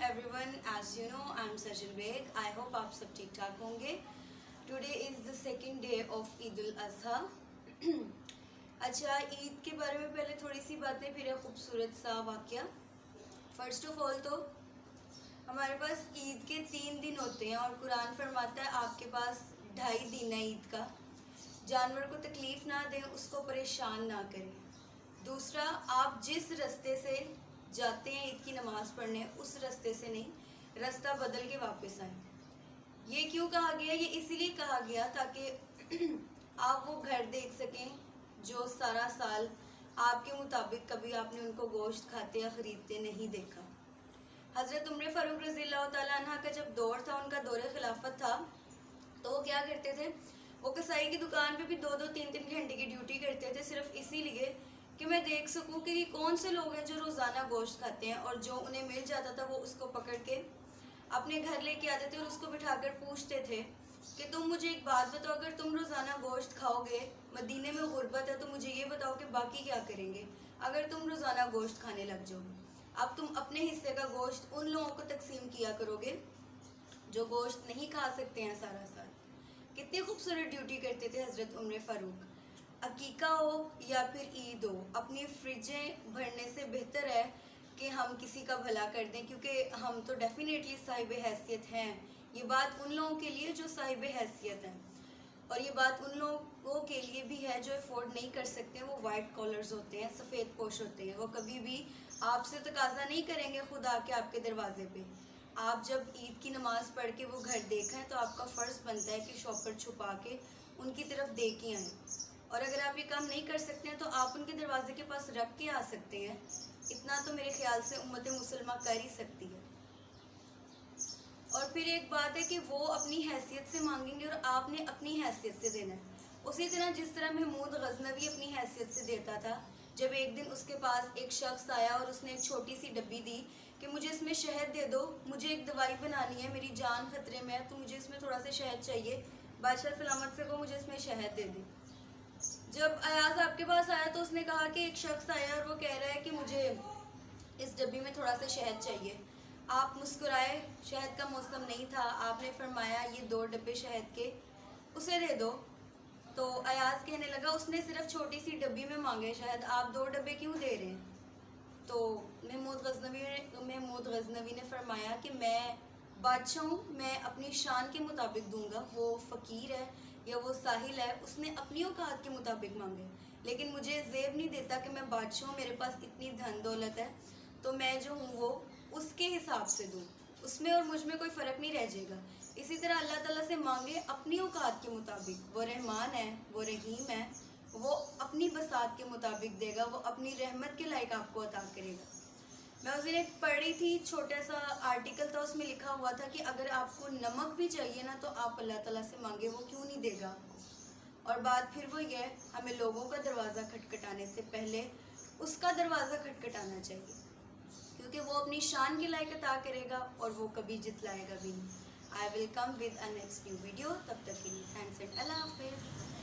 everyone. As you know, I'm Sajal Beg. I hope आप सब ठीक ठाक होंगे. Today is the second day of Eid al-Adha. अच्छा, ईद के बारे में पहले थोड़ी सी बातें, फिर एक खूबसूरत सा वाक़या. फर्स्ट ऑफ ऑल तो हमारे पास ईद के 3 दिन होते हैं और कुरान फरमाता है आपके पास 2.5 दिन है ईद का. जानवर को तकलीफ़ ना दें, उसको परेशान ना करें. दूसरा, आप जिस रास्ते से जाते हैं ईद की नमाज़ पढ़ने, उस रास्ते से नहीं, रास्ता बदल के वापस आए. ये क्यों कहा गया? ये इसीलिए कहा गया ताकि आप वो घर देख सकें जो सारा साल आपके मुताबिक कभी आपने उनको गोश्त खाते या ख़रीदते नहीं देखा. हज़रत उमर फ़ारूक रज़ियल्लाहु ताला अन्हा का जब दौर था, उनका दौर खिलाफत था, तो वो क्या करते थे, वो कसाई की दुकान पे भी 2-2, 3-3 घंटे की ड्यूटी करते थे, सिर्फ इसीलिए कि मैं देख सकूं कि कौन से लोग हैं जो रोज़ाना गोश्त खाते हैं. और जो उन्हें मिल जाता था वो उसको पकड़ के अपने घर लेके आते थे और उसको बिठाकर पूछते थे कि तुम मुझे एक बात बताओ, अगर तुम रोज़ाना गोश्त खाओगे, मदीने में गुर्बत है, तो मुझे ये बताओ कि बाकी क्या करेंगे अगर तुम रोज़ाना गोश्त खाने लग जाओगे. अब तुम अपने हिस्से का गोश्त उन लोगों को तकसीम किया करोगे जो गोश्त नहीं खा सकते हैं सारा साल. कितनी खूबसूरत ड्यूटी करते थे हज़रत उमर फ़ारूक. अकीका हो या फिर ईद हो, अपनी फ्रिजें भरने से बेहतर है कि हम किसी का भला कर दें, क्योंकि हम तो डेफिनेटली साहिब हैसियत हैं. ये बात उन लोगों के लिए जो साहिब हैसियत हैं, और ये बात उन लोगों के लिए भी है जो अफोर्ड नहीं कर सकते. वो वाइट कॉलर्स होते हैं, सफ़ेद पोश होते हैं. वो कभी भी आपसे तकाजा नहीं करेंगे खुद आके आपके दरवाजे पे. आप जब ईद की नमाज़ पढ़ के वो घर देखा है तो आपका फ़र्ज़ बनता है कि शॉपर छुपा के उनकी तरफ देख के आएँ. और अगर आप ये काम नहीं कर सकते हैं तो आप उनके दरवाजे के पास रख के आ सकते हैं. इतना तो मेरे ख्याल से उम्मत मुसलमा कर ही सकती है. और फिर एक बात है कि वो अपनी हैसियत से मांगेंगे और आपने अपनी हैसियत से देना है. उसी तरह जिस तरह महमूद गजनवी अपनी हैसियत से देता था. जब एक दिन उसके पास एक शख्स आया और उसने एक छोटी सी डब्बी दी कि मुझे इसमें शहद दे दो, मुझे एक दवाई बनानी है, मेरी जान खतरे में है, तो मुझे इसमें थोड़ा सा शहद चाहिए, बादशाह सलामत से को मुझे इसमें शहद दे दे. जब अयाज आपके पास आया तो उसने कहा कि एक शख्स आया और वो कह रहा है कि मुझे इस डब्बी में थोड़ा सा शहद चाहिए. आप मुस्कुराए, शहद का मौसम नहीं था. आपने फरमाया ये 2 डब्बे शहद के उसे दे दो. तो अयाज कहने लगा उसने सिर्फ छोटी सी डब्बी में मांगे शहद, आप 2 डब्बे क्यों दे रहे हैं? तो महमूद गजनवी ने फरमाया कि मैं बादशाह हूँ, मैं अपनी शान के मुताबिक दूंगा. वो फ़कीर है या वो साहिल है, उसने अपनी औकात के मुताबिक मांगे, लेकिन मुझे ज़ेब नहीं देता कि मैं बादशाह हूँ, मेरे पास इतनी धन दौलत है, तो मैं जो हूँ वो उसके हिसाब से दूँ. उसमें और मुझ में कोई फ़र्क नहीं रह जाएगा. इसी तरह अल्लाह ताला से मांगे अपनी औकात के मुताबिक. वो रहमान है, वो रहीम है, वो अपनी बसात के मुताबिक देगा, वो अपनी रहमत के लायक आपको अता करेगा. मैं उस दिन एक पढ़ रही थी, छोटा सा आर्टिकल था, उसमें लिखा हुआ था कि अगर आपको नमक भी चाहिए ना तो आप अल्लाह ताला से मांगे, वो क्यों नहीं देगा आपको. और बात फिर वही है, हमें लोगों का दरवाज़ा खटखटाने से पहले उसका दरवाज़ा खटखटाना चाहिए, क्योंकि वो अपनी शान के लायक अता करेगा और वो कभी जितलाएगा भी नहीं. I will come with a next new video. तब तक के लिए थैंक्स एंड अल्लाह हाफिज़.